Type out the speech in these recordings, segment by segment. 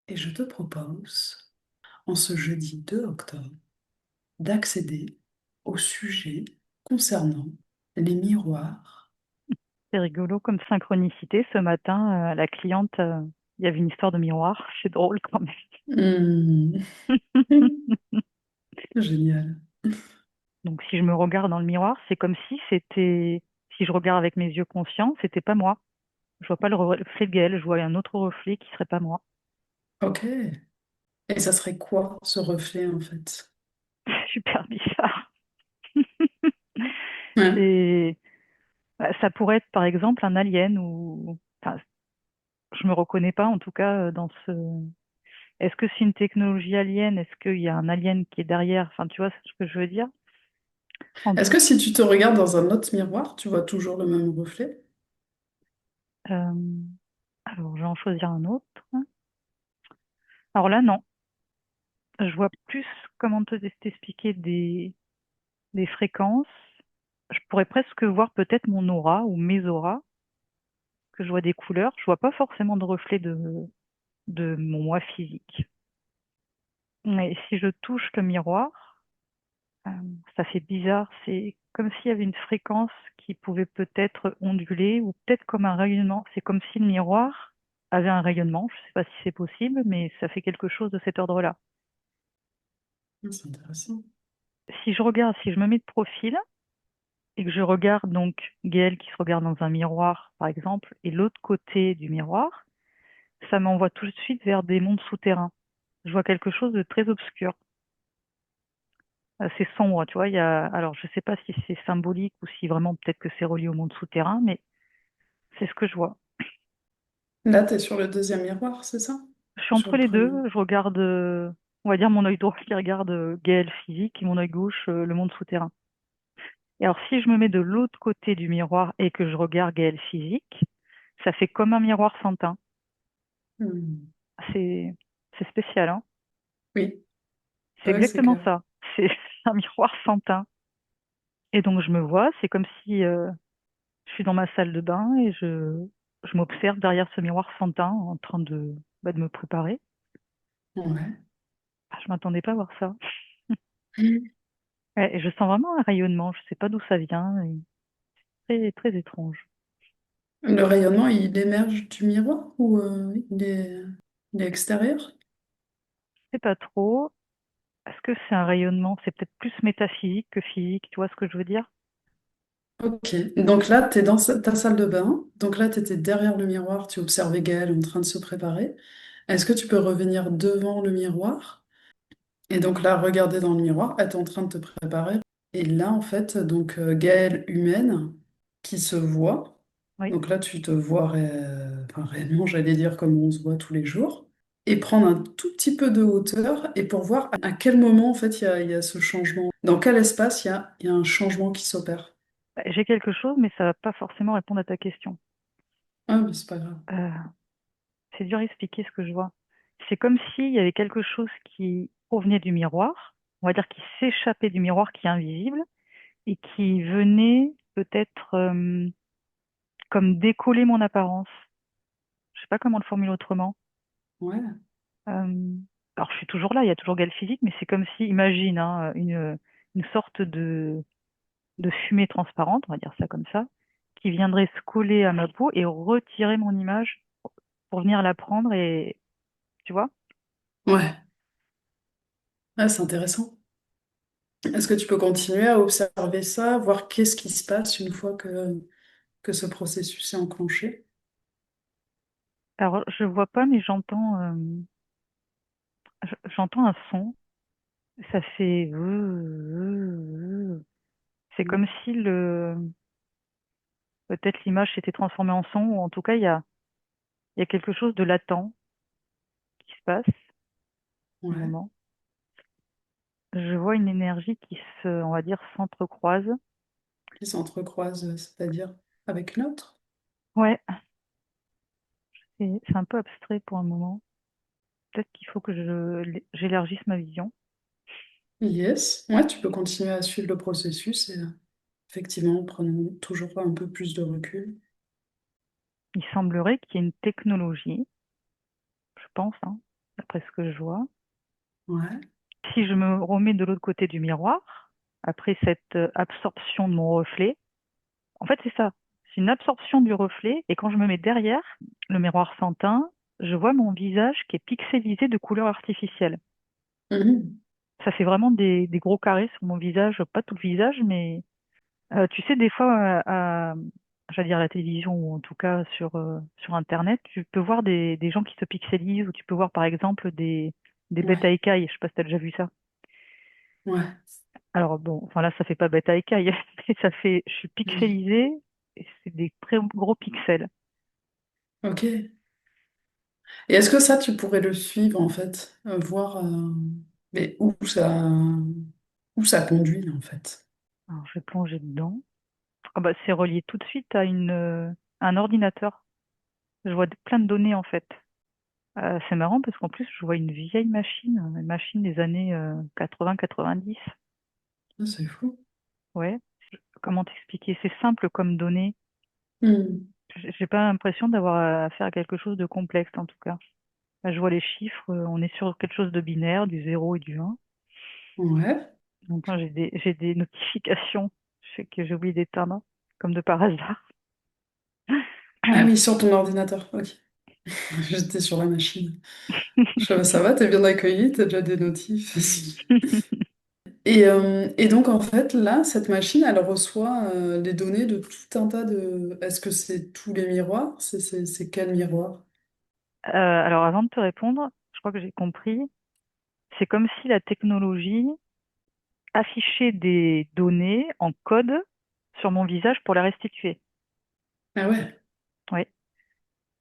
Et je te propose, en ce jeudi 2 octobre, d'accéder au sujet concernant les miroirs. C'est rigolo comme synchronicité. Ce matin, la cliente, il y avait une histoire de miroir. C'est drôle quand même. Hmm. Génial. Donc, si je me regarde dans le miroir, c'est comme si c'était, si je regarde avec mes yeux conscients, c'était pas moi. Je vois pas le reflet de Gaël, je vois un autre reflet qui serait pas moi. Ok. Et ça serait quoi ce reflet en fait? Super bizarre. Ouais. C'est, ça pourrait être par exemple un alien ou, enfin, je me reconnais pas en tout cas dans ce. Est-ce que c'est une technologie alien? Est-ce qu'il y a un alien qui est derrière? Enfin, tu vois ce que je veux dire? En Est-ce tout que si tu te regardes dans un autre miroir, tu vois toujours le même reflet? Euh, alors, je vais en choisir un autre. Alors là, non. Je vois plus comment t'expliquer des fréquences. Je pourrais presque voir peut-être mon aura ou mes auras, que je vois des couleurs. Je vois pas forcément de reflet de mon moi physique. Mais si je touche le miroir, euh, ça fait bizarre. C'est comme s'il y avait une fréquence qui pouvait peut-être onduler ou peut-être comme un rayonnement. C'est comme si le miroir avait un rayonnement. Je sais pas si c'est possible, mais ça fait quelque chose de cet ordre-là. Ah, c'est intéressant. Si je regarde, si je me mets de profil et que je regarde donc Gaël qui se regarde dans un miroir, par exemple, et l'autre côté du miroir, ça m'envoie tout de suite vers des mondes souterrains. Je vois quelque chose de très obscur. C'est sombre, tu vois. Alors, je sais pas si c'est symbolique ou si vraiment peut-être que c'est relié au monde souterrain, mais c'est ce que je vois. Là, tu es sur le deuxième miroir, c'est ça? Je suis Ou sur entre le les deux. premier? Je regarde, on va dire mon œil droit qui regarde Gaël physique et mon œil gauche le monde souterrain. Et alors, si je me mets de l'autre côté du miroir et que je regarde Gaël physique, ça fait comme un miroir sans teint. Hmm. C'est c'est spécial, hein. Oui, C'est ouais, c'est exactement clair. ça. C'est un miroir sans teint. Et donc, je me vois, c'est comme si je suis dans ma salle de bain et je m'observe derrière ce miroir sans teint en train de me préparer. Ouais. Ah, je m'attendais pas à voir ça. Ouais, et je sens vraiment un rayonnement. Je sais pas d'où ça vient. Et très, très étrange. Le rayonnement, il émerge du miroir ou il est extérieur? Je sais pas trop. Est-ce que c'est un rayonnement? C'est peut-être plus métaphysique que physique. Tu vois ce que je veux dire? Ok, donc là, tu es dans ta salle de bain. Donc là, tu étais derrière le miroir, tu observais Gaëlle en train de se préparer. Est-ce que tu peux revenir devant le miroir? Et donc là, regarder dans le miroir, elle est en train de te préparer. Et là, en fait, donc Gaëlle humaine qui se voit. Oui. Donc là, tu te vois enfin, réellement, j'allais dire comme on se voit tous les jours. Et prendre un tout petit peu de hauteur et pour voir à quel moment, en fait, il y a ce changement. Dans quel espace il y a un changement qui s'opère. Bah, j'ai quelque chose, mais ça va pas forcément répondre à ta question. Ah, mais c'est pas grave. Euh, c'est dur à expliquer ce que je vois. C'est comme s'il y avait quelque chose qui provenait du miroir, on va dire qui s'échappait du miroir, qui est invisible, et qui venait peut-être comme décoller mon apparence. Je sais pas comment le formuler autrement. Ouais. Euh, alors je suis toujours là, il y a toujours Gal physique, mais c'est comme si, imagine, hein, une sorte de fumée transparente, on va dire ça comme ça, qui viendrait se coller à ma peau et retirer mon image pour venir la prendre et, tu vois? Ouais. Ah, c'est intéressant. Est-ce que tu peux continuer à observer ça, voir qu'est-ce qui se passe une fois que ce processus est enclenché? Alors, je vois pas, mais j'entends un son. Ça fait. C'est comme si peut-être l'image s'était transformée en son, ou en tout cas, il y a quelque chose de latent qui se passe à un Ouais. moment. Je vois une énergie qui on va dire, s'entrecroise. Qui s'entrecroisent, c'est-à-dire avec l'autre? Ouais, c'est un peu abstrait pour un moment. Peut-être qu'il faut que j'élargisse ma vision. Yes. Ouais, tu peux continuer à suivre le processus et effectivement, prenons toujours un peu plus de recul. Il semblerait qu'il y ait une technologie, je pense, hein, d'après ce que je vois. Ouais. Si je me remets de l'autre côté du miroir, après cette absorption de mon reflet, en fait, c'est ça. C'est une absorption du reflet. Et quand je me mets derrière le miroir sans teint, je vois mon visage qui est pixelisé de couleurs artificielles. Mhm. Ça fait vraiment des gros carrés sur mon visage. Pas tout le visage, mais tu sais, des fois, j'allais dire à la télévision ou en tout cas sur Internet, tu peux voir des gens qui se pixelisent ou tu peux voir par exemple des bêtes à Ouais. écailles. Je sais pas si tu as déjà vu ça. Ouais. Alors bon, enfin là, ça fait pas bête à écaille, mais ça fait, je suis Oui. pixelisée et c'est des très gros pixels. Ok. Et est-ce que ça, tu pourrais le suivre en fait, voir mais où ça conduit en fait? Alors, je vais plonger dedans. Ah bah, c'est relié tout de suite à un ordinateur. Je vois plein de données en fait. C'est marrant parce qu'en plus, je vois une machine des années 80-90. Ah, c'est fou. Ouais. Comment t'expliquer? C'est simple comme données. Hmm. J'ai pas l'impression d'avoir affaire à quelque chose de complexe en tout cas. Là, je vois les chiffres, on est sur quelque chose de binaire, du 0 et du 1. Ouais. Donc, moi, j'ai des notifications. Je sais que j'ai oublié d'éteindre, comme de par hasard. Ah oui, sur ton ordinateur. Ok. J'étais sur la machine. Ça va, t'es bien accueilli, t'as déjà des notifs. Et donc, en fait, là, cette machine, elle reçoit les données de tout un tas de... Est-ce que c'est tous les miroirs? C'est quel miroir? Alors, avant de te répondre, je crois que j'ai compris. C'est comme si la technologie affichait des données en code sur mon visage pour les restituer. Ah ouais. Oui.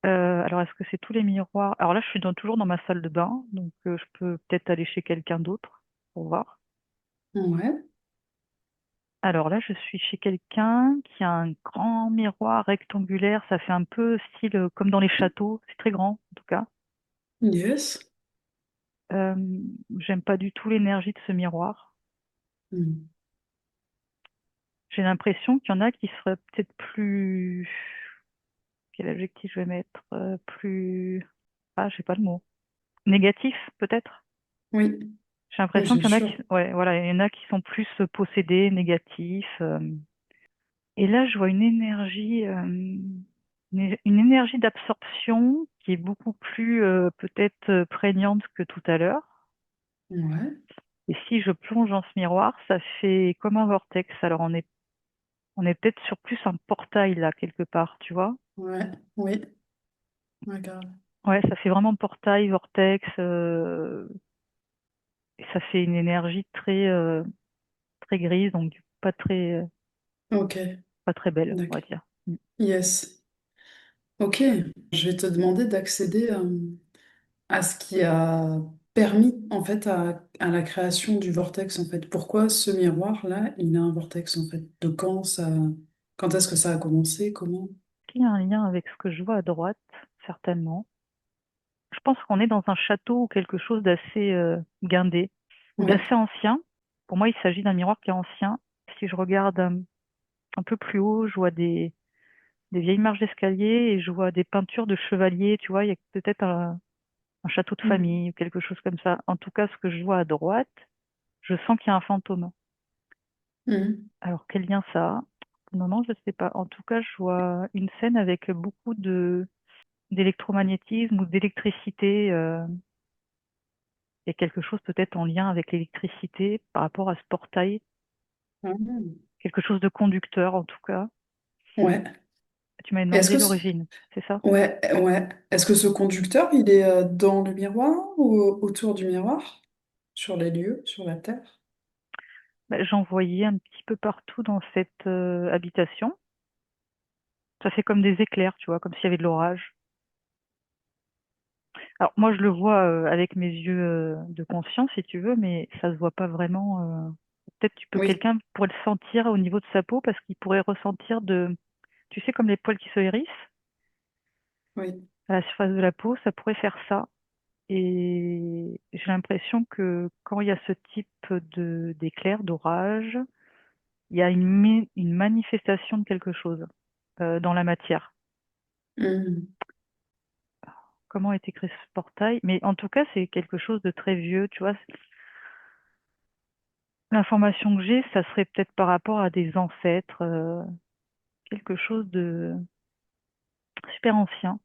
Alors, est-ce que c'est tous les miroirs? Alors là, je suis toujours dans ma salle de bain, donc je peux peut-être aller chez quelqu'un d'autre pour voir. Ouais. Alors là, je suis chez quelqu'un qui a un grand miroir rectangulaire. Ça fait un peu style comme dans les châteaux. C'est très grand, en tout cas. Yes. Euh, J'aime pas du tout l'énergie de ce miroir. Hmm. J'ai l'impression qu'il y en a qui seraient peut-être plus... Quel adjectif je vais mettre? Plus... Ah, j'ai pas le mot. Négatif, peut-être? Oui. J'ai Oui, l'impression c'est qu'il y en a qui... sûr. Ouais, voilà, il y en a qui sont plus possédés, négatifs. Et là, je vois une énergie d'absorption qui est beaucoup plus peut-être prégnante que tout à l'heure. Ouais. Et si je plonge dans ce miroir, ça fait comme un vortex. Alors on est peut-être sur plus un portail là quelque part, tu vois? Ouais. Oui. Ouais, grave. Ouais, ça fait vraiment portail, vortex. Et ça fait une énergie très grise, donc Ok. pas très belle, on va D'accord. dire. Mm. Yes. Ok. Je vais te demander d'accéder à ce qui a permis en fait à la création du vortex en fait. Pourquoi ce miroir-là, il a un vortex en fait? De quand ça, quand est-ce que ça a commencé? Comment? Il y a un lien avec ce que je vois à droite, certainement. Je pense qu'on est dans un château ou quelque chose d'assez guindé ou Ouais. d'assez ancien. Pour moi, il s'agit d'un miroir qui est ancien. Si je regarde un peu plus haut, je vois des vieilles marches d'escalier et je vois des peintures de chevaliers. Tu vois, il y a peut-être un château de Mm. famille ou quelque chose comme ça. En tout cas, ce que je vois à droite, je sens qu'il y a un fantôme. Mm. Alors, quel lien ça a? Non, non, je ne sais pas. En tout cas, je vois une scène avec beaucoup de d'électromagnétisme ou d'électricité. Il y a quelque chose peut-être en lien avec l'électricité par rapport à ce portail, Mm. quelque chose de conducteur en tout cas. Ouais. Tu m'avais Est-ce demandé que l'origine, c'est ça? ouais, ouais. Est-ce que ce conducteur, il est dans le miroir ou autour du miroir? Sur les lieux, sur la Terre? Bah, j'en voyais un petit peu partout dans cette habitation. Ça fait comme des éclairs, tu vois, comme s'il y avait de l'orage. Alors moi, je le vois avec mes yeux de conscience, si tu veux, mais ça se voit pas vraiment. Peut-être Oui, quelqu'un pourrait le sentir au niveau de sa peau parce qu'il pourrait ressentir tu sais, comme les poils qui se hérissent oui. à la surface de la peau, ça pourrait faire ça. Et j'ai l'impression que quand il y a ce type d'éclair, d'orage, il y a une manifestation de quelque chose dans la matière. Mm. comment est écrit ce portail, mais en tout cas, c'est quelque chose de très vieux, tu vois. L'information que j'ai, ça serait peut-être par rapport à des ancêtres, quelque chose de super ancien.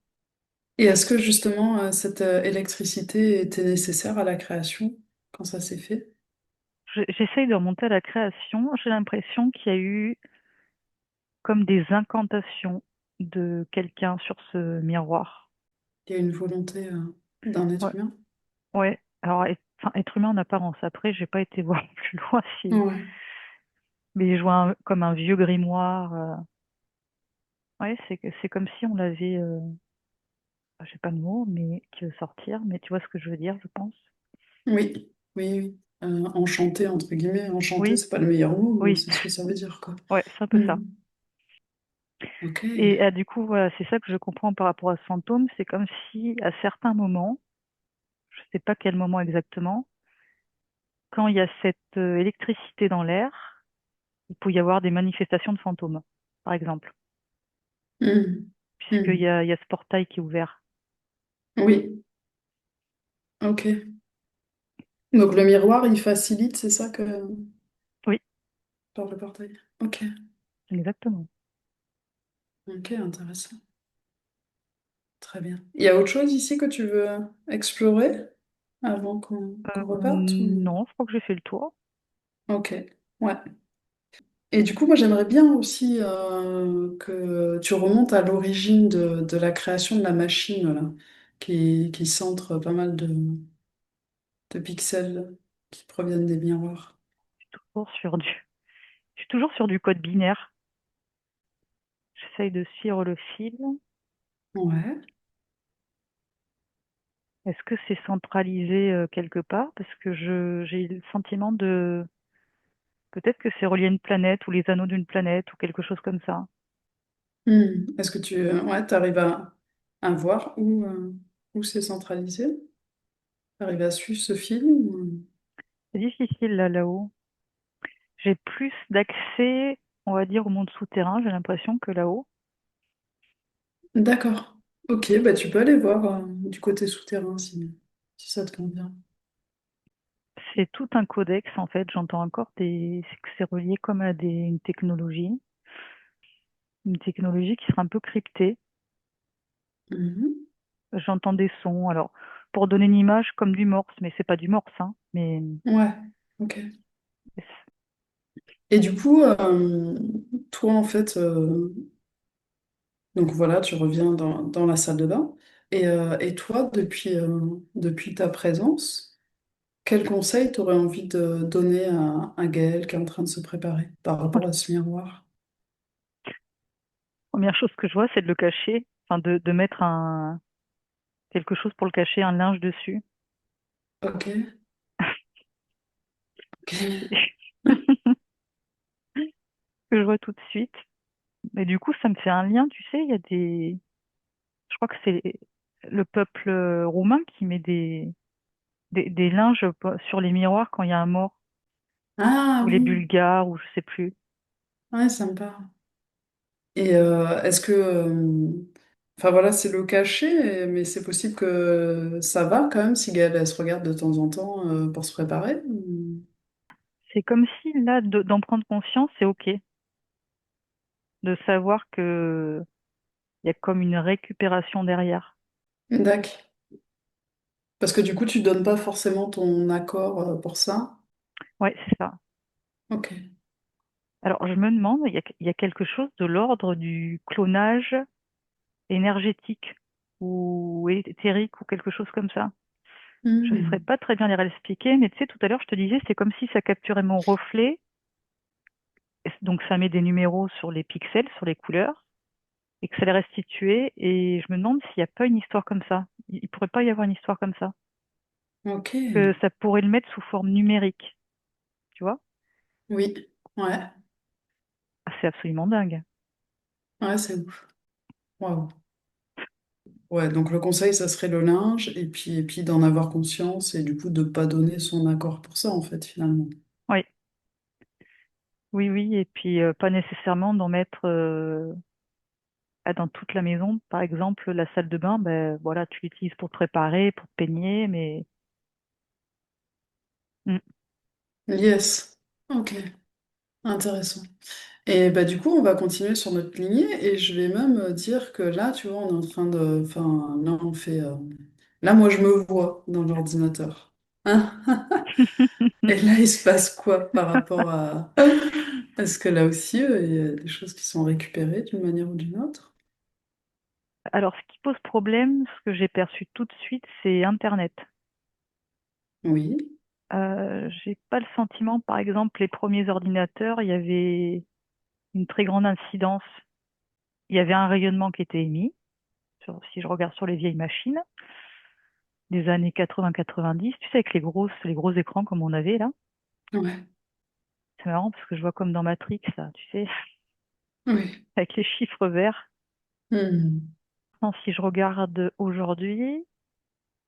Et est-ce que justement cette électricité était nécessaire à la création quand ça s'est fait? J'essaye de remonter à la création. J'ai l'impression qu'il y a eu comme des incantations de quelqu'un sur ce miroir. Il y a une volonté d'un Ouais, être humain? ouais. Alors, enfin, être humain en apparence. Après, j'ai pas été voir plus loin si, Ouais. mais je vois comme un vieux grimoire. Ouais, c'est comme si on l'avait, j'ai pas de mots, mais qui veut sortir. Mais tu vois ce que je veux dire, je pense. Oui, oui, oui. Enchanté, entre guillemets. Enchanté, Oui, c'est pas le meilleur mot, mais oui, c'est ce que ça veut dire, quoi. ouais, c'est un peu ça. Hmm. Ok. Et du coup, voilà, c'est ça que je comprends par rapport à ce fantôme. C'est comme si, à certains moments, je sais pas quel moment exactement, quand il y a cette électricité dans l'air, il peut y avoir des manifestations de fantômes, par exemple, Hmm. puisqu'Hmm. il y a ce portail qui est ouvert. Oui, ok. Donc le miroir, il facilite, c'est ça que Oui, par le portail. Ok, exactement. ok, intéressant. Très bien. Il y a autre chose ici que tu veux explorer avant qu'on reparte Non, je crois que j'ai fait le tour. Ok, ouais. Et du coup, moi, j'aimerais bien aussi que tu remontes à l'origine de la création de la machine, là, qui centre pas mal de pixels qui proviennent des miroirs. Toujours sur je suis toujours sur du code binaire. J'essaye de suivre le fil. Ouais. Est-ce que c'est centralisé quelque part? Parce que j'ai le sentiment de peut-être que c'est relié à une planète ou les anneaux d'une planète ou quelque chose comme ça. Est-ce que tu ouais, arrives à voir où c'est centralisé? Tu arrives à suivre ce fil C'est difficile là-haut. J'ai plus d'accès, on va dire, au monde souterrain, j'ai l'impression, que là-haut. D'accord. Ok, bah tu peux aller voir du côté souterrain si ça te convient. C'est tout un codex, en fait. J'entends encore c'est que c'est relié comme à une technologie qui sera un peu cryptée. Mhm. J'entends des sons. Alors, pour donner une image comme du morse, mais c'est pas du morse, hein. Mais Ouais, ok. Et du coup, toi, en fait, donc voilà, tu reviens dans la salle de bain. Et toi, depuis ta présence, quel conseil t'aurais envie de donner à Gaël qui est en train de se préparer par rapport à ce miroir? première chose que je vois, c'est de le cacher, enfin de mettre quelque chose pour le cacher, un linge dessus. Ok, ok. Que je vois tout de suite. Mais du coup, ça me fait un lien, tu sais, il y a je crois que c'est le peuple roumain qui met des linges sur les miroirs quand il y a un mort, Ah ou les oui, Bulgares, ou je sais plus. ouais, sympa. Et est-ce que, enfin voilà, c'est le cachet, mais c'est possible que ça va quand même si Gaëlle elle se regarde de temps en temps pour se préparer? C'est comme si là, d'en prendre conscience, c'est OK, de savoir que il y a comme une récupération derrière. D'accord. Parce que du coup, tu donnes pas forcément ton accord pour ça. Ouais, c'est ça. Ok. Alors, je me demande, il y a quelque chose de l'ordre du clonage énergétique ou éthérique ou quelque chose comme ça. Je ne saurais Hmm. pas très bien les expliquer, mais tu sais, tout à l'heure, je te disais, c'est comme si ça capturait mon reflet. Donc, ça met des numéros sur les pixels, sur les couleurs, et que ça les restituait. Et je me demande s'il n'y a pas une histoire comme ça. Il pourrait pas y avoir une histoire comme ça. Ok. Que ça pourrait le mettre sous forme numérique, tu vois? Oui. Ouais. Ah, c'est absolument dingue. Ouais, c'est ouf. Waouh. Ouais, donc le conseil, ça serait le linge, et puis d'en avoir conscience, et du coup de pas donner son accord pour ça, en fait, finalement. Oui, oui, oui. Et puis, pas nécessairement d'en mettre. dans toute la maison. Par exemple, la salle de bain, ben voilà, tu l'utilises pour te préparer, pour te peigner, mais mm. Yes. Ok, intéressant. Et bah du coup, on va continuer sur notre lignée et je vais même dire que là, tu vois, on est en train de... Enfin, là, on fait... Là, moi, je me vois dans l'ordinateur. Hein. Et là, il se passe quoi par rapport à... Est-ce que là aussi, il y a des choses qui sont récupérées d'une manière ou d'une autre? Alors, ce qui pose problème, ce que j'ai perçu tout de suite, c'est Internet. Oui. J'ai pas le sentiment, par exemple, les premiers ordinateurs, il y avait une très grande incidence. Il y avait un rayonnement qui était émis, si je regarde sur les vieilles machines des années 80-90, tu sais, avec les gros écrans comme on avait là. Ouais. C'est marrant parce que je vois comme dans Matrix, là, tu sais, Oui. avec les chiffres verts. Hmm. Non, si je regarde aujourd'hui,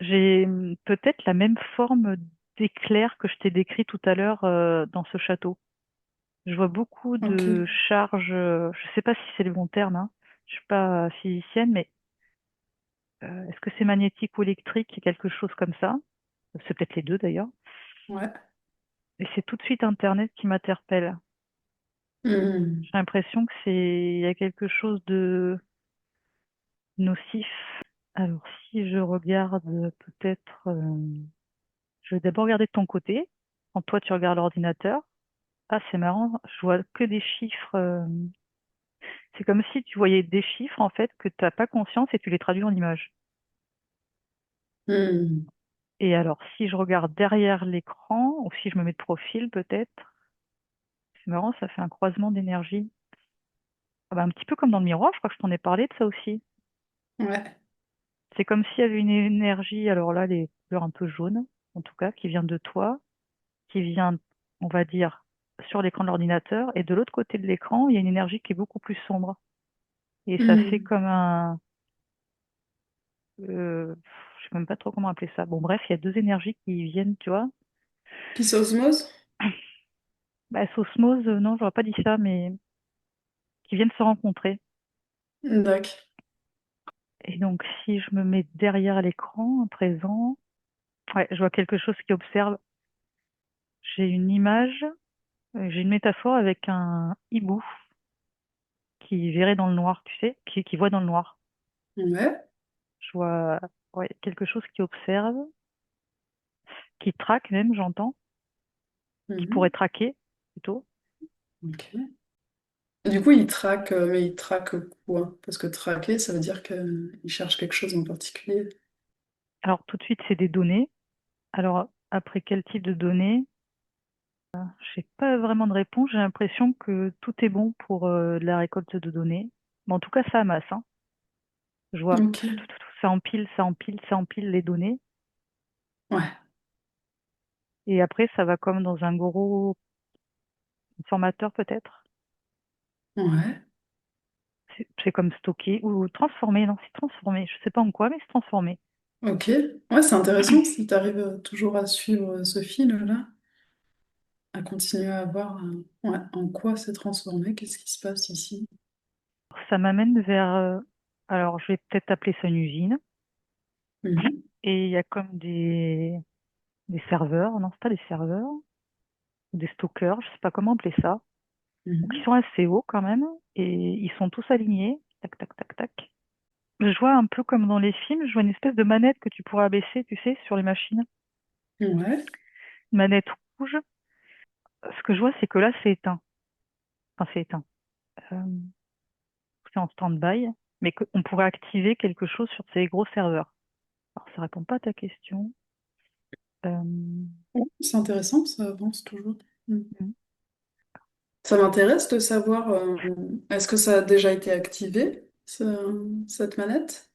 j'ai peut-être la même forme d'éclair que je t'ai décrit tout à l'heure dans ce château. Je vois beaucoup Ok. de charges, je sais pas si c'est le bon terme, hein. Je suis pas physicienne, mais est-ce que c'est magnétique ou électrique, quelque chose comme ça? C'est peut-être les deux d'ailleurs. Ouais. Et c'est tout de suite Internet qui m'interpelle. Hmm. J'ai l'impression que il y a quelque chose de nocif. Alors, si je regarde peut-être, je vais d'abord regarder de ton côté. Quand toi, tu regardes l'ordinateur. Ah, c'est marrant, je vois que des chiffres. C'est comme si tu voyais des chiffres, en fait, que tu n'as pas conscience et tu les traduis en images. Hmm. Et alors, si je regarde derrière l'écran, ou si je me mets de profil, peut-être, c'est marrant, ça fait un croisement d'énergie. Ah bah, un petit peu comme dans le miroir, je crois que je t'en ai parlé de ça aussi. Ouais. C'est comme s'il y avait une énergie, alors là, les couleurs un peu jaunes, en tout cas, qui vient de toi, qui vient, on va dire, sur l'écran de l'ordinateur, et de l'autre côté de l'écran, il y a une énergie qui est beaucoup plus sombre. Et ça fait Hmm. comme un, je sais même pas trop comment appeler ça. Bon, bref, il y a deux énergies qui viennent, tu vois. Qui s'osmose? Bah, osmose, non, j'aurais pas dit ça, mais qui viennent se rencontrer. D'accord. Et donc, si je me mets derrière l'écran à présent, ouais, je vois quelque chose qui observe. J'ai une image, j'ai une métaphore avec un hibou qui verrait dans le noir, tu sais, qui voit dans le noir. Ouais. Je vois, ouais, quelque chose qui observe, qui traque même, j'entends, qui pourrait Mhm. traquer plutôt. Ok. Du coup, il traque, mais il traque quoi? Parce que traquer, ça veut dire qu'il cherche quelque chose en particulier. Alors, tout de suite, c'est des données. Alors, après, quel type de données? J'ai pas vraiment de réponse. J'ai l'impression que tout est bon pour la récolte de données. Mais en tout cas, ça amasse, hein. Je vois, Ok. ça empile, ça empile, ça empile les données. Ouais. Et après, ça va comme dans un gros formateur peut-être. Ouais. C'est comme stocké ou transformé. Non, c'est transformé. Je sais pas en quoi, mais c'est transformé. Ok. Ouais, c'est intéressant si tu arrives toujours à suivre ce fil-là, à continuer à voir ouais, en quoi c'est transformé, qu'est-ce qui se passe ici. Ça m'amène vers... alors, je vais peut-être appeler ça une usine. Mhm. Et il y a comme des serveurs. Non, c'est pas des serveurs. Des stockeurs. Je sais pas comment appeler ça. Donc, ils Mhm. sont assez hauts quand même. Et ils sont tous alignés. Tac, tac, tac, tac. Je vois un peu comme dans les films, je vois une espèce de manette que tu pourras abaisser, tu sais, sur les machines. Ouais. Une manette rouge. Ce que je vois, c'est que là, c'est éteint. Enfin, c'est éteint. Euh, c'est en stand-by, mais qu'on pourrait activer quelque chose sur ces gros serveurs. Alors, ça répond pas à ta question. Euh, Ouais, c'est intéressant, ça avance toujours. Mhm. hmm. Ça m'intéresse de savoir, est-ce que ça a déjà été activé, cette manette?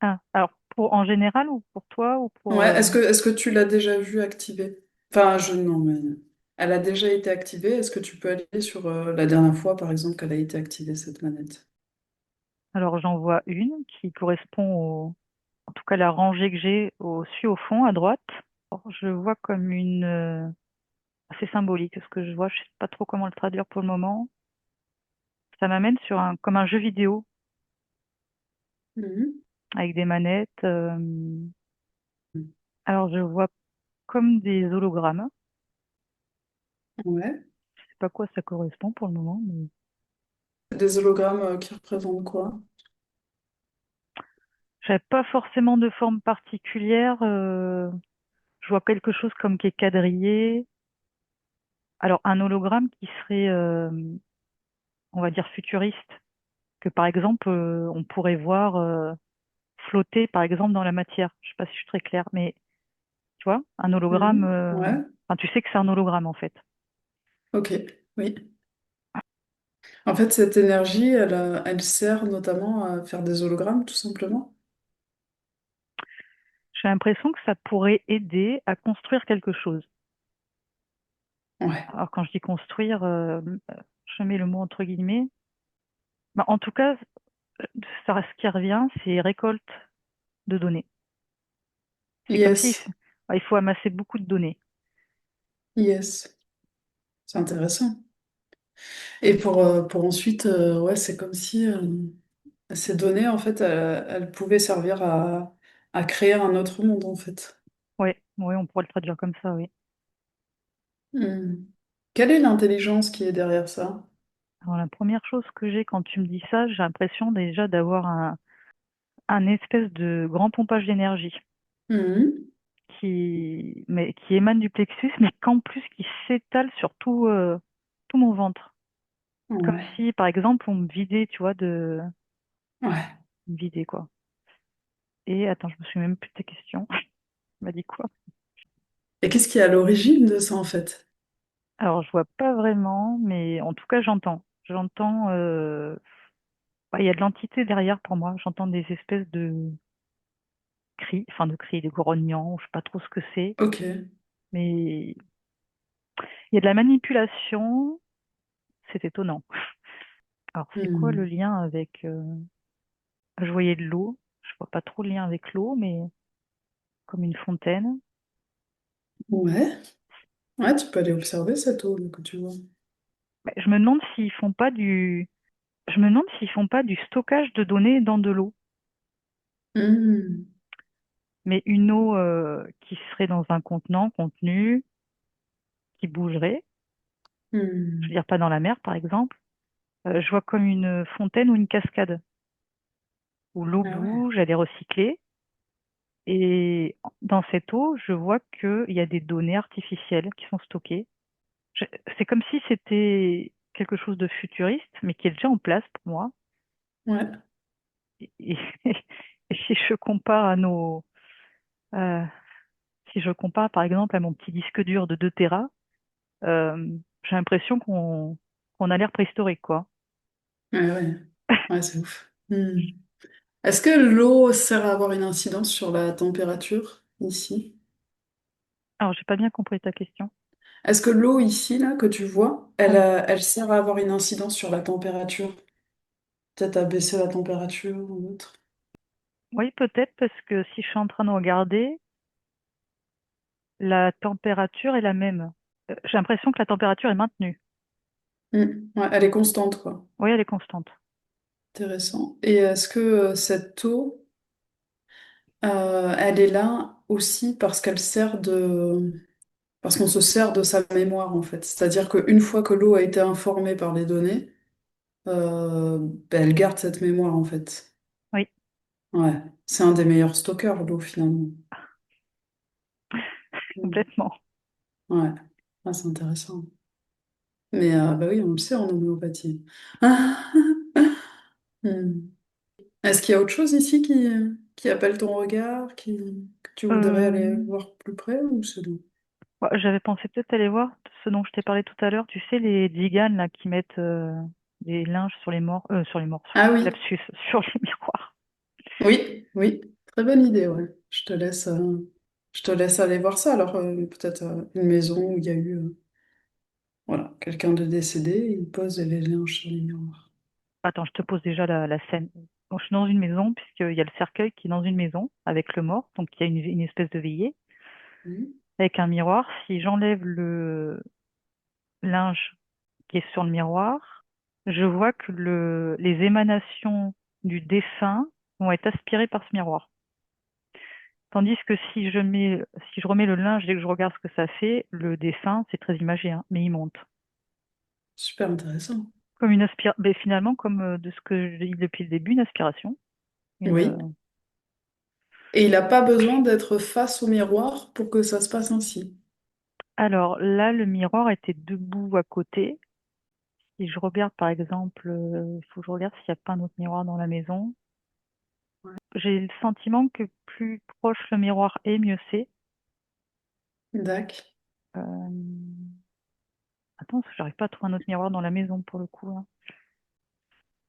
Ah, alors, en général ou pour toi ou pour... Ouais, est-ce que tu l'as déjà vue activée? Enfin, non, mais elle a déjà été activée. Est-ce que tu peux aller sur la dernière fois, par exemple, qu'elle a été activée, cette manette? Alors, j'en vois une qui correspond en tout cas, la rangée que j'ai celui au fond, à droite. Alors, je vois comme une... assez symbolique, ce que je vois. Je sais pas trop comment le traduire pour le moment. Ça m'amène sur comme un jeu vidéo. Mhm. avec des manettes. Alors, je vois comme des hologrammes. Ouais. Je sais pas à quoi ça correspond pour le moment, mais Des hologrammes qui représentent quoi? j'avais pas forcément de forme particulière. Je vois quelque chose comme qui est quadrillé. Alors, un hologramme qui serait, on va dire, futuriste, que par exemple, on pourrait voir flotter, par exemple, dans la matière. Je sais pas si je suis très claire, mais tu vois, un hologramme, Mhm. Ouais. enfin, tu sais que c'est un hologramme en fait. Ok. Oui. En fait, cette énergie, elle sert notamment à faire des hologrammes, tout simplement. J'ai l'impression que ça pourrait aider à construire quelque chose. Ouais. Alors, quand je dis construire, je mets le mot entre guillemets. Bah, en tout cas, ça, ce qui revient, c'est récolte de données. C'est comme si Yes. il faut amasser beaucoup de données. Yes. C'est intéressant. Et pour ensuite, ouais, c'est comme si ces données, en fait, elles pouvaient servir à créer un autre monde, en fait. Oui, oui, on pourrait le traduire comme ça, oui. Hmm. Quelle est l'intelligence qui est derrière ça? Alors, la première chose que j'ai quand tu me dis ça, j'ai l'impression déjà d'avoir un espèce de grand pompage d'énergie Hmm. qui émane du plexus, mais qu'en plus qui s'étale sur tout mon ventre. Comme Ouais. si, par exemple, on me vidait, tu vois, Ouais. me vider, quoi. Et attends, je me souviens même plus de ta question. Tu m'as dit quoi? Et qu'est-ce qui est à l'origine de ça, en fait? Alors, je vois pas vraiment, mais en tout cas, j'entends. J'entends, bah, il y a de l'entité derrière pour moi. J'entends des espèces de cris, enfin de cris, de grognements, je sais pas trop ce que c'est, Ok. mais il y a de la manipulation, c'est étonnant. Alors, c'est quoi le Hmm. lien avec... je voyais de l'eau, je vois pas trop le lien avec l'eau, mais comme une fontaine. Ouais. Ouais, tu peux aller observer cette eau là, que tu vois. Bah, je me demande s'ils font pas je me demande s'ils font pas du stockage de données dans de l'eau, Hmm. mais une eau qui serait dans un contenant contenu, qui bougerait, je veux Hmm. dire pas dans la mer par exemple. Je vois comme une fontaine ou une cascade où l'eau Ah ouais. bouge, elle est recyclée. Et dans cette eau, je vois qu'il y a des données artificielles qui sont stockées. Je- C'est comme si c'était quelque chose de futuriste, mais qui est déjà en place pour moi. Ouais. Et, et si je compare euh, si je compare par exemple à mon petit disque dur de 2 Téra, euh, j'ai l'impression qu'on a l'air préhistorique, quoi. Ouais, ouais. Ouais, c'est ouf. Hmm. Est-ce que l'eau sert à avoir une incidence sur la température ici? Alors, j'ai pas bien compris ta question. Est-ce que l'eau ici, là, que tu vois, Oui, elle sert à avoir une incidence sur la température? Peut-être à baisser la température ou autre? oui, peut-être parce que si je suis en train de regarder, la température est la même. J'ai l'impression que la température est maintenue. Hmm. Ouais, elle est constante, quoi. Oui, elle est constante. Intéressant. Et est-ce que cette eau, elle est là aussi parce qu'elle sert de... Parce qu'on se sert de sa mémoire, en fait. C'est-à-dire qu'une fois que l'eau a été informée par les données, ben, elle garde cette mémoire, en fait. Oui, Ouais, c'est un des meilleurs stockeurs, l'eau, finalement. Mm. complètement. Ouais, ah, c'est intéressant. Mais bah oui, on le sait en homéopathie. Hmm. Est-ce qu'il y a autre chose ici qui appelle ton regard, que tu voudrais Euh, aller voir plus près ou c'est bon? ouais, j'avais pensé peut-être aller voir ce dont je t'ai parlé tout à l'heure. Tu sais, les tziganes là qui mettent des linges sur les morts, Ah oui, lapsus, sur les miroirs. oui, oui, très bonne idée, ouais. Je te laisse aller voir ça. Alors, peut-être une maison où il y a eu voilà, quelqu'un de décédé, il pose les linges sur les miroirs. Attends, je te pose déjà la scène. Donc, je suis dans une maison, puisqu'il y a le cercueil qui est dans une maison avec le mort. Donc, il y a une espèce de veillée Mhm. avec un miroir. Si j'enlève le linge qui est sur le miroir, je vois que les émanations du défunt vont être aspirés par ce miroir. Tandis que si je remets le linge dès que je regarde ce que ça fait, le dessin, c'est très imagé, hein, mais il monte. Super intéressant. Comme une aspiration, ben, finalement, comme de ce que je dis depuis le début, une aspiration. Oui. Une... Et il n'a pas besoin d'être face au miroir pour que ça se passe ainsi. Alors là, le miroir était debout à côté. Si je regarde, par exemple, il faut que je regarde s'il n'y a pas un autre miroir dans la maison. Ouais. J'ai le sentiment que plus proche le miroir est, mieux c'est. D'accord. Euh, Attends, parce que j'arrive pas à trouver un autre miroir dans la maison pour le coup, hein.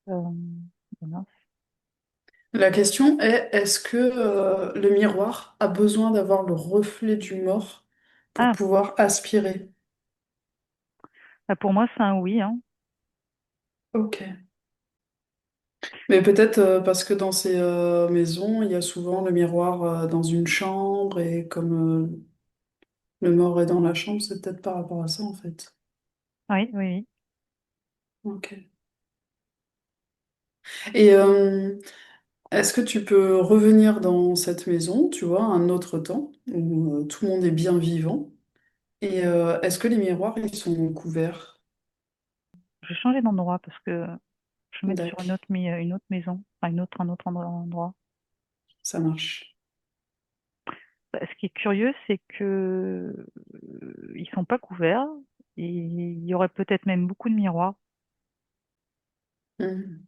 Euh, mince. La question est, est-ce que le miroir a besoin d'avoir le reflet du mort pour Ah, pouvoir aspirer? bah, pour moi, c'est un oui, hein. Ok. Mais peut-être parce que dans ces maisons, il y a souvent le miroir dans une chambre et comme le mort est dans la chambre, c'est peut-être par rapport à ça en fait. Oui, oui, oui. Ok. Et est-ce que tu peux revenir dans cette maison, tu vois, un autre temps où tout le monde est bien vivant? Et est-ce que les miroirs, ils sont couverts? Je vais changer d'endroit parce que je vais mettre sur D'accord, une autre maison, enfin un autre endroit. ça marche. Bah, ce qui est curieux, c'est que ils sont pas couverts. Et il y aurait peut-être même beaucoup de miroirs, Mhm.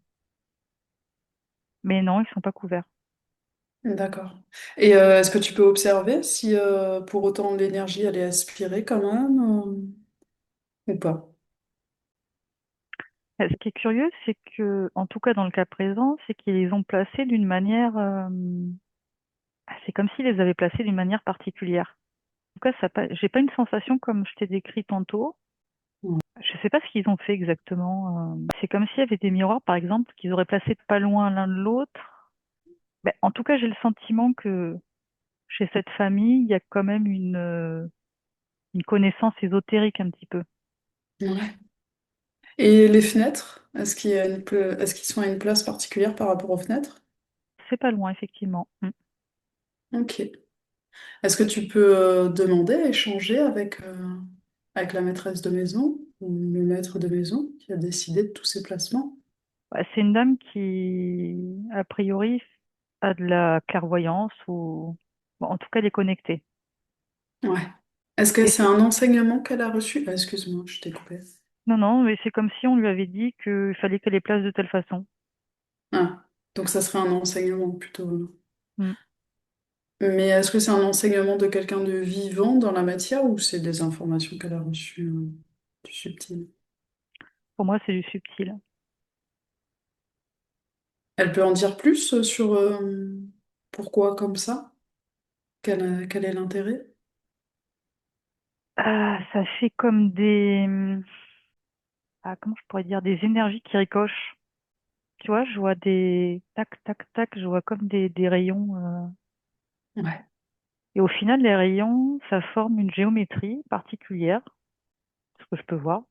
mais non, ils sont pas couverts. D'accord. Et est-ce que tu peux observer si pour autant l'énergie, elle est aspirée quand même ou pas? Ce qui est curieux, c'est que, en tout cas dans le cas présent, c'est qu'ils les ont placés d'une manière, c'est comme s'ils les avaient placés d'une manière particulière. En tout cas, j'ai pas une sensation comme je t'ai décrit tantôt. Ouais. Je sais pas ce qu'ils ont fait exactement. C'est comme s'il y avait des miroirs, par exemple, qu'ils auraient placés pas loin l'un de l'autre. Ben, en tout cas, j'ai le sentiment que chez cette famille, il y a quand même une connaissance ésotérique un petit peu. Ouais. Et les fenêtres, est-ce qu'ils sont à une place particulière par rapport aux fenêtres? C'est pas loin, effectivement. Mm. Ok. Est-ce que tu peux demander, échanger avec la maîtresse de maison ou le maître de maison qui a décidé de tous ces placements? Ouais, c'est une dame qui, a priori, a de la clairvoyance ou, bon, en tout cas, elle est connectée. Ouais. Est-ce que Et c'est c'est, un enseignement qu'elle a reçu? Ah, excuse-moi, je t'ai coupé. non, non, mais c'est comme si on lui avait dit qu'il fallait qu'elle les place de telle façon. Ah, donc ça serait un enseignement plutôt. Mm. Mais est-ce que c'est un enseignement de quelqu'un de vivant dans la matière ou c'est des informations qu'elle a reçues du subtil? Pour moi, c'est du subtil. Elle peut en dire plus sur pourquoi comme ça? Quel est l'intérêt? Ah, ça fait comme comment je pourrais dire, des énergies qui ricochent. Tu vois, je vois des tac, tac, tac, je vois comme des rayons. Ouais, Et au final, les rayons, ça forme une géométrie particulière, ce que je peux voir.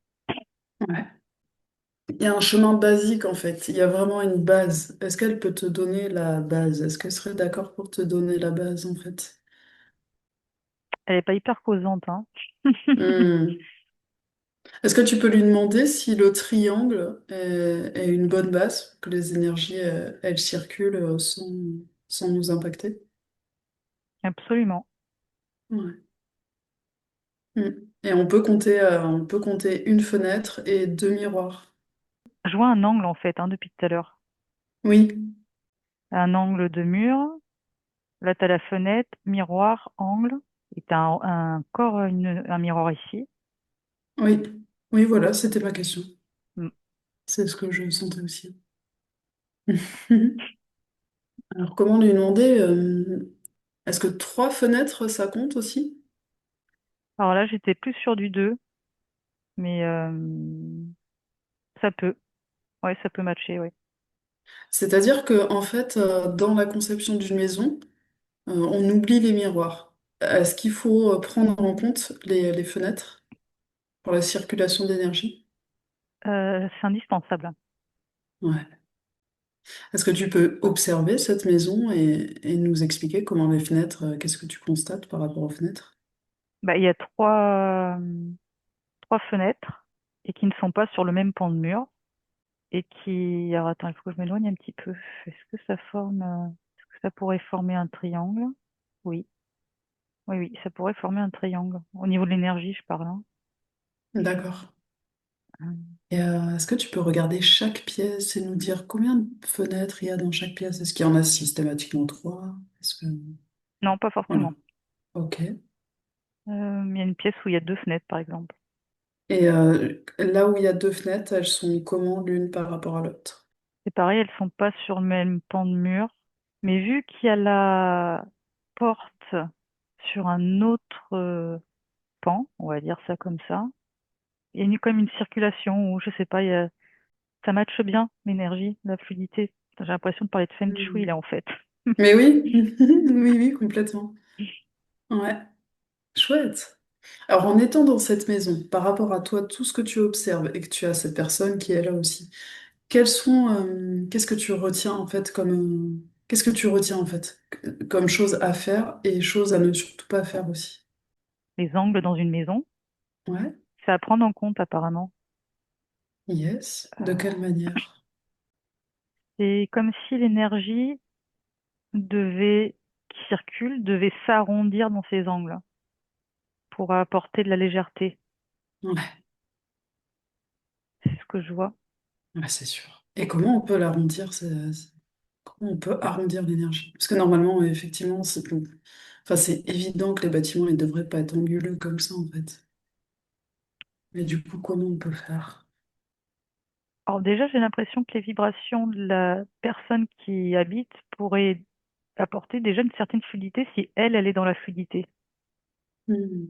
ouais. Il y a un chemin basique en fait, il y a vraiment une base. Est-ce qu'elle peut te donner la base? Est-ce qu'elle serait d'accord pour te donner la base en fait? Elle est pas hyper causante, hein. Hmm. Est-ce que tu peux lui demander si le triangle est une bonne base, que les énergies elles circulent sans nous impacter? Absolument. Ouais. Hmm. Et on peut compter une fenêtre et deux miroirs. Je vois un angle, en fait, hein, depuis tout à l'heure. Oui, Un angle de mur. Là, tu as la fenêtre, miroir, angle. Et tu as encore un miroir ici. oui, oui, voilà, c'était ma question. Mm. C'est ce que je sentais aussi. Alors, comment lui demander est-ce que trois fenêtres, ça compte aussi? Alors là, j'étais plus sur du 2, mais ça peut. Ouais, ça peut matcher, ouais. C'est-à-dire que, en fait, dans la conception d'une maison, on oublie les miroirs. Est-ce qu'il faut prendre en compte les fenêtres pour la circulation d'énergie? C'est indispensable. Ouais. Est-ce que tu peux observer cette maison et nous expliquer comment les fenêtres, qu'est-ce que tu constates par rapport aux fenêtres? Bah, il y a trois fenêtres et qui ne sont pas sur le même pan de mur et qui... Alors attends, il faut que je m'éloigne un petit peu. Est-ce que ça forme... Est-ce que ça pourrait former un triangle? Oui, oui, oui, ça pourrait former un triangle. Au niveau de l'énergie, je parle, hein. D'accord. Hum. Et est-ce que tu peux regarder chaque pièce et nous dire combien de fenêtres il y a dans chaque pièce? Est-ce qu'il y en a systématiquement trois? Est-ce que... Non, pas Voilà. forcément. Ok. Il y a une pièce où il y a deux fenêtres, par exemple. Et là où il y a deux fenêtres, elles sont comment l'une par rapport à l'autre? C'est pareil, elles sont pas sur le même pan de mur. Mais vu qu'il y a la porte sur un autre pan, on va dire ça comme ça, il y a comme une circulation où, je sais pas, ça matche bien l'énergie, la fluidité. J'ai l'impression de parler de Feng Shui Hmm. là en fait. Mais oui, oui, oui, complètement. Ouais, chouette. Alors, en étant dans cette maison, par rapport à toi, tout ce que tu observes et que tu as cette personne qui est là aussi, qu'est-ce que tu retiens en fait qu'est-ce que tu retiens en fait comme chose à faire et chose à ne surtout pas faire aussi? Les angles dans une maison, Ouais, c'est à prendre en compte apparemment. yes. De Euh, quelle manière? c'est comme si l'énergie devait, qui circule, devait s'arrondir dans ces angles pour apporter de la légèreté. Ouais, C'est ce que je vois. ouais, c'est sûr. Et comment on peut l'arrondir? Comment on peut arrondir l'énergie? Parce que normalement, effectivement, enfin, c'est évident que les bâtiments, ils devraient pas être anguleux comme ça en fait. Mais du coup, comment on peut faire? Alors déjà, j'ai l'impression que les vibrations de la personne qui y habite pourraient apporter déjà une certaine fluidité si elle est dans la fluidité. Hmm.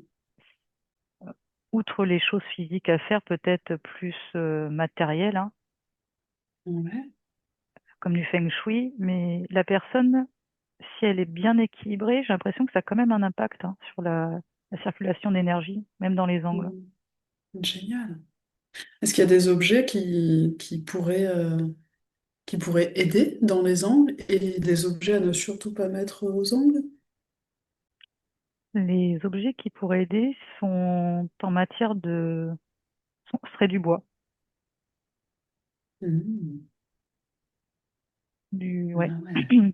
Outre les choses physiques à faire, peut-être plus matérielles, hein, Ouais. comme du feng shui, mais la personne, si elle est bien équilibrée, j'ai l'impression que ça a quand même un impact, hein, sur la circulation d'énergie, même dans les angles. Hmm. Génial. Est-ce qu'il y a des objets qui pourraient aider dans les angles et des objets à ne surtout pas mettre aux angles? Les objets qui pourraient aider sont en matière seraient du bois. Hmm. Ouais. Ah ouais.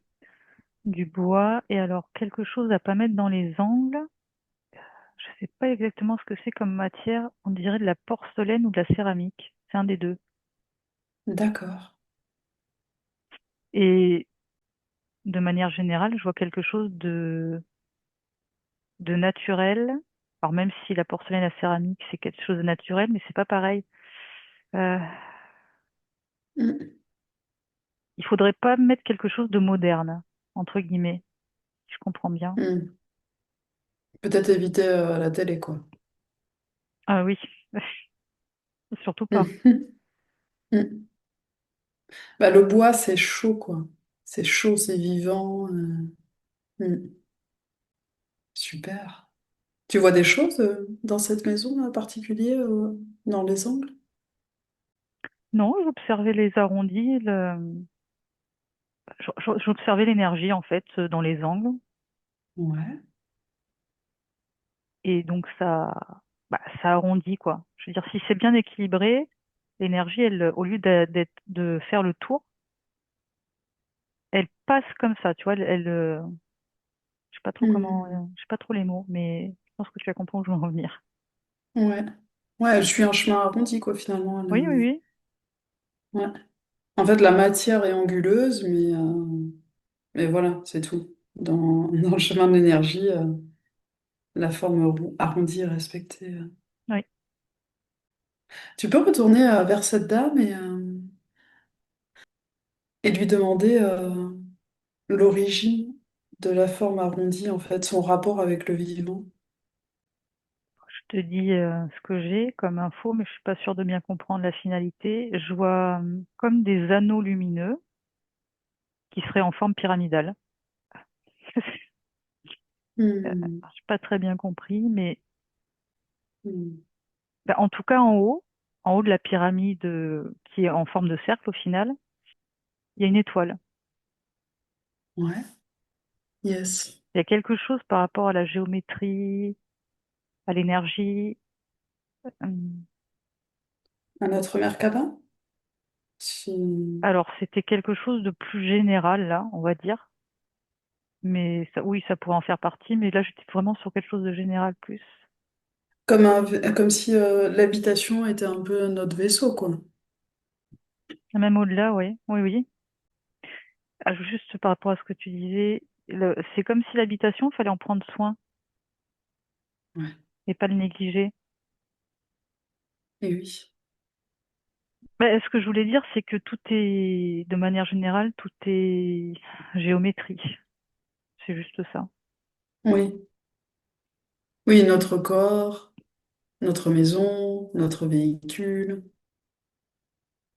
Du bois. Et alors, quelque chose à pas mettre dans les angles. Je sais pas exactement ce que c'est comme matière. On dirait de la porcelaine ou de la céramique. C'est un des deux. D'accord. Et de manière générale, je vois quelque chose de naturel. Alors même si la porcelaine et la céramique, c'est quelque chose de naturel, mais c'est pas pareil. Euh, Hmm. il faudrait pas mettre quelque chose de moderne, entre guillemets, si je comprends bien. Hmm. Peut-être éviter la télé, quoi. Ah oui, surtout pas. Hmm. Hmm. Bah, le bois, c'est chaud, quoi. C'est chaud, c'est vivant. Hmm. Super. Tu vois des choses dans cette maison en particulier, dans les angles? Non, j'observais les arrondis, j'observais l'énergie en fait dans les angles. Ouais. Et donc ça arrondit quoi. Je veux dire, si c'est bien équilibré, l'énergie, elle, au lieu de faire le tour, elle passe comme ça, tu vois. Je sais pas trop comment, Hmm. je sais pas trop les mots, mais je pense que tu as compris où je veux en revenir. Ouais. Ouais, je suis un chemin arrondi, quoi, finalement. Oui, oui, oui, Ouais. En fait, la matière est anguleuse, mais voilà, c'est tout. Dans le chemin de l'énergie, la forme arrondie est respectée. oui. Tu peux retourner vers cette dame et lui demander l'origine de la forme arrondie, en fait, son rapport avec le vivant. Je te dis ce que j'ai comme info, mais je suis pas sûre de bien comprendre la finalité. Je vois comme des anneaux lumineux qui seraient en forme pyramidale. Hmm. J'ai pas très bien compris, mais Hmm. bah, en tout cas en haut de la pyramide qui est en forme de cercle au final, il y a une étoile. Ouais. Yes. Il y a quelque chose par rapport à la géométrie, à l'énergie. Hum, À notre Merkaba? Si... Alors, c'était quelque chose de plus général, là, on va dire. Mais ça, oui, ça pourrait en faire partie. Mais là, j'étais vraiment sur quelque chose de général plus. Comme si l'habitation était un peu notre vaisseau, quoi. Même au-delà, oui. Oui, oui. Ah, juste par rapport à ce que tu disais, c'est comme si l'habitation, fallait en prendre soin Ouais. et pas le négliger. Et oui. Ce que je voulais dire, c'est que tout est, de manière générale, tout est géométrie. C'est juste ça. Oui. Oui, notre corps, notre maison, notre véhicule.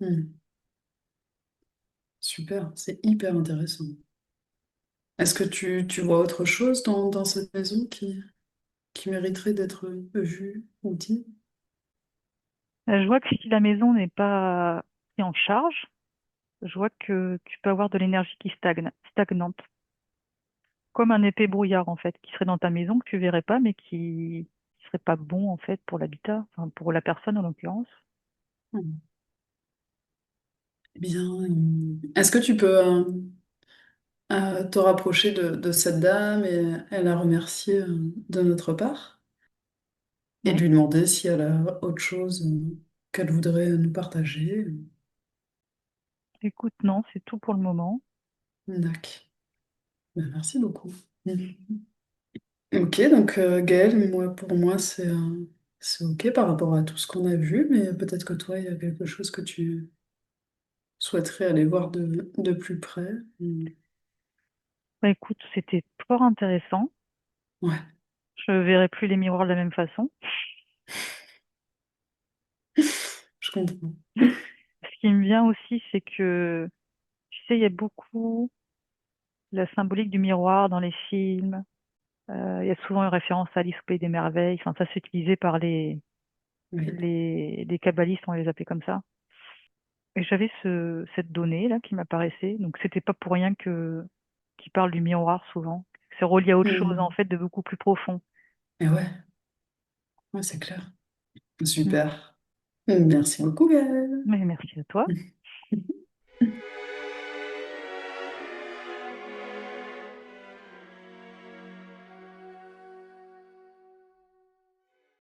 Hmm. Super, c'est hyper intéressant. Est-ce que tu vois autre chose dans cette maison qui mériterait d'être vue ou dit? Je vois que si la maison n'est pas prise en charge, je vois que tu peux avoir de l'énergie qui stagnante. Comme un épais brouillard, en fait, qui serait dans ta maison, que tu verrais pas, mais qui serait pas bon, en fait, pour l'habitat, enfin, pour la personne, en l'occurrence. Hmm. Eh bien, est-ce que tu peux te rapprocher de cette dame et la remercier de notre part et Oui. lui demander si elle a autre chose qu'elle voudrait nous partager? Écoute, non, c'est tout pour le moment. D'accord. Ben, merci beaucoup. Ok, donc Gaël, pour moi, c'est ok par rapport à tout ce qu'on a vu, mais peut-être que toi, il y a quelque chose que tu souhaiterais aller voir de plus près. Écoute, c'était fort intéressant. Ouais, Je verrai plus les miroirs de la même façon. je comprends. Ce qui me vient aussi, c'est que, tu sais, il y a beaucoup la symbolique du miroir dans les films. Il y a souvent une référence à Alice au Pays des Merveilles. Enfin, ça, c'est utilisé par Oui. les kabbalistes, on les appelait comme ça. Et j'avais cette donnée là qui m'apparaissait. Donc, c'était pas pour rien qu'ils parlent du miroir souvent. C'est relié à autre chose, en Hmm. fait, de beaucoup plus profond. Et ouais, ouais, c'est clair. Mm. Super. Merci beaucoup, Gaël. Mais merci à toi.